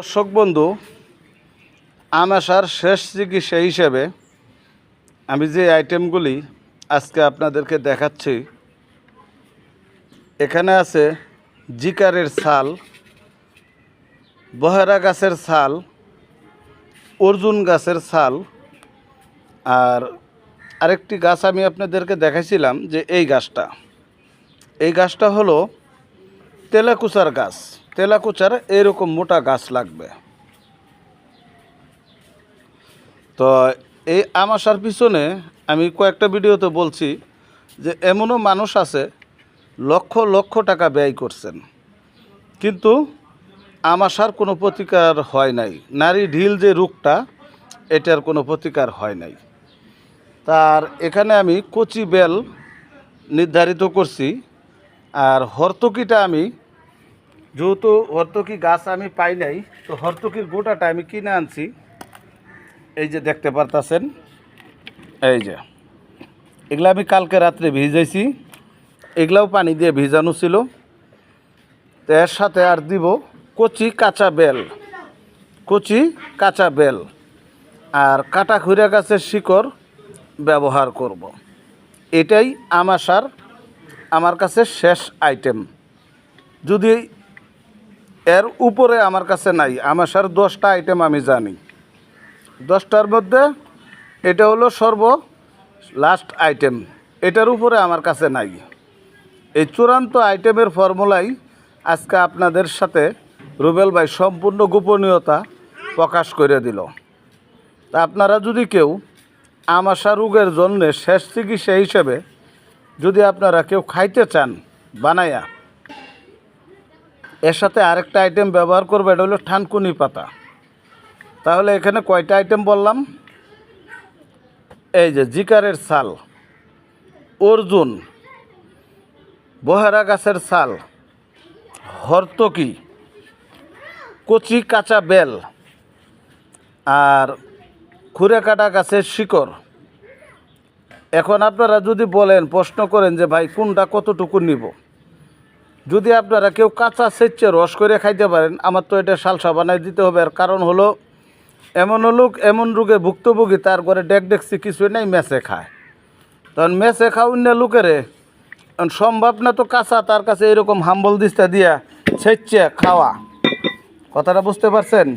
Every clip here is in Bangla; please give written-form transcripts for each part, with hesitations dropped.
দর্শক বন্ধু, আমাশার শেষ চিকিৎসা হিসেবে আমি যে আইটেমগুলি আজকে আপনাদেরকে দেখাচ্ছি, এখানে আছে জিকারের ছাল, বহেরা গাছের ছাল, অর্জুন গাছের ছাল, আর আরেকটি গাছ আমি আপনাদেরকে দেখাইছিলাম যে এই গাছটা হলো তেলাকুচার গাছ। তেলাকুচার এরকম মোটা গাছ লাগবে। তো এই আমাশার পিছনে আমি কয়েকটা ভিডিওতে বলছি যে এমনও মানুষ আছে লক্ষ লক্ষ টাকা ব্যয় করছেন, কিন্তু আমাশার কোনো প্রতিকার হয় নাই। নারী ঢিল যে রোগটা, এটার কোনো প্রতিকার হয় নাই। তার এখানে আমি কচি বেল নির্ধারিত করছি। আর হর্তকিটা আমি, যেহেতু হর্তকি গাছ আমি পাই নাই, তো হর্তকির গোটাটা আমি কিনে আনছি। এই যে দেখতে পারতেছেন, এই যে এগুলা আমি কালকে রাত্রে ভিজাইছি, এগুলাও পানি দিয়ে ভিজানো ছিল। তো এর সাথে আর দিব কচি কাঁচা বেল আর কাটা খুঁড়া গাছের শিকড় ব্যবহার করব। এটাই আমাশার আমার কাছে শেষ আইটেম। যদি এর উপরে আমার কাছে নাই, আমাশার 10টা আইটেম আমি জানি, 10টার মধ্যে এটা হলো লাস্ট আইটেম। এটার উপরে আমার কাছে নাই। এই চূড়ান্ত আইটেমের ফর্মুলাই আজকে আপনাদের সাথে রুবেল ভাই সম্পূর্ণ গোপনীয়তা প্রকাশ করে দিল। তা আপনারা যদি কেউ আমাশা রোগের জন্য শেষ চিকিৎসা হিসেবে যদি আপনারা কেউ খাইতে চান বানায়া, এর সাথে আরেকটা আইটেম ব্যবহার করবে, এটা হলো থানকুনি পাতা। তাহলে এখানে কয়টা আইটেম বললাম? এই যে জিকারের ছাল, অর্জুন, বহেরা গাছের ছাল, হর্তকি, কচি কাঁচা বেল আর খুঁড়ে কাটা গাছের শিকড়। এখন আপনারা যদি বলেন, প্রশ্ন করেন যে ভাই কোনটা কতটুকু নিব, যদি আপনারা কেউ কাঁচা সেচে রস করে খাইতে পারেন, আমার তো এটা সালসা বানাই দিতে হবে। আর কারণ হলো এমন রোগে ভুক্তভোগী, তার ঘরে ডেকছি কিছুই নেই, মেসে খায়। তখন মেসে অন্য লোকেরে সম্ভব না তো কাঁচা তার কাছে এরকম হাম্বল দিস্তা দিয়া সেচে খাওয়া। কথাটা বুঝতে পারছেন?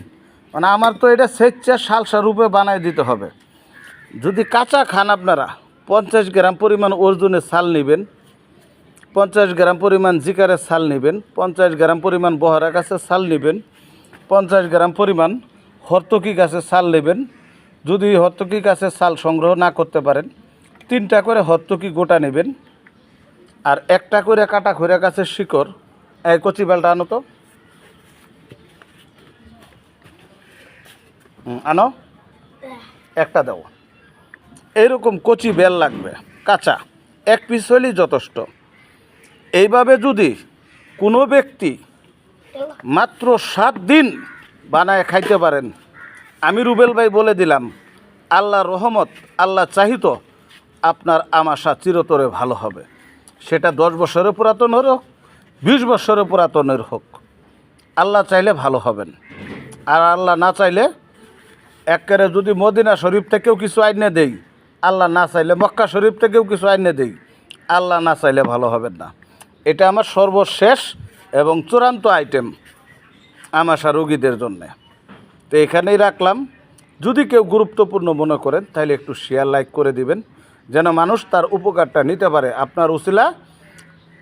মানে আমার তো এটা সেচে সালসা রূপে বানাই দিতে হবে। যদি কাঁচা খান, আপনারা 50 গ্রাম পরিমাণ অর্জুনের ছাল নেবেন, 50 গ্রাম পরিমাণ জিকারের ছাল নেবেন, 50 গ্রাম পরিমাণ বহেরা গাছের ছাল নেবেন, 50 গ্রাম পরিমাণ হর্তকি গাছের ছাল নেবেন। যদি হর্তকি গাছের ছাল সংগ্রহ না করতে পারেন, 3টা করে হর্তকি গোটা নেবেন, আর 1টা করে কাটা খৈরা গাছের শিকড়। এই কচি বেলটা আনো তো, আনো, একটা দাও। এইরকম কচি বেল লাগবে, কাঁচা 1 পিস হলেই যথেষ্ট। এইভাবে যদি কোনো ব্যক্তি মাত্র 7 দিন বানায় খাইতে পারেন, আমি রুবেল ভাই বলে দিলাম, আল্লাহর রহমত, আল্লাহ চাহিত আপনার আমাশা চিরতরে ভালো হবে। সেটা 10 বছরের পুরাতন হোক, 20 বছরের পুরাতনের হোক, আল্লাহ চাইলে ভালো হবেন। আর আল্লাহ না চাইলে একেবারে যদি মদিনা শরীফ থেকেও কিছু আইনে দেই, আল্লাহ না চাইলে মক্কা শরীফ থেকেও কিছু আইনে দেই, আল্লাহ না চাইলে ভালো হবেন না। এটা আমার সর্বশেষ এবং চূড়ান্ত আইটেম আমাশা রোগীদের জন্যে। তো এখানেই রাখলাম। যদি কেউ গুরুত্বপূর্ণ মনে করেন, তাহলে একটু শেয়ার লাইক করে দিবেন, যেন মানুষ তার উপকারটা নিতে পারে। আপনার উসিলা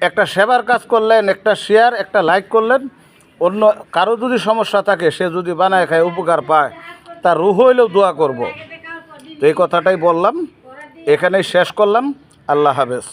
একটা সেবার কাজ করলেন, একটা শেয়ার, একটা লাইক করলেন, অন্য কারো যদি সমস্যা থাকে, সে যদি বানায় খায়, উপকার পায়, তার রুহ হইলেও দোয়া করব। তো এই কথাটাই বললাম, এখানেই শেষ করলাম। আল্লাহ হাফেজ।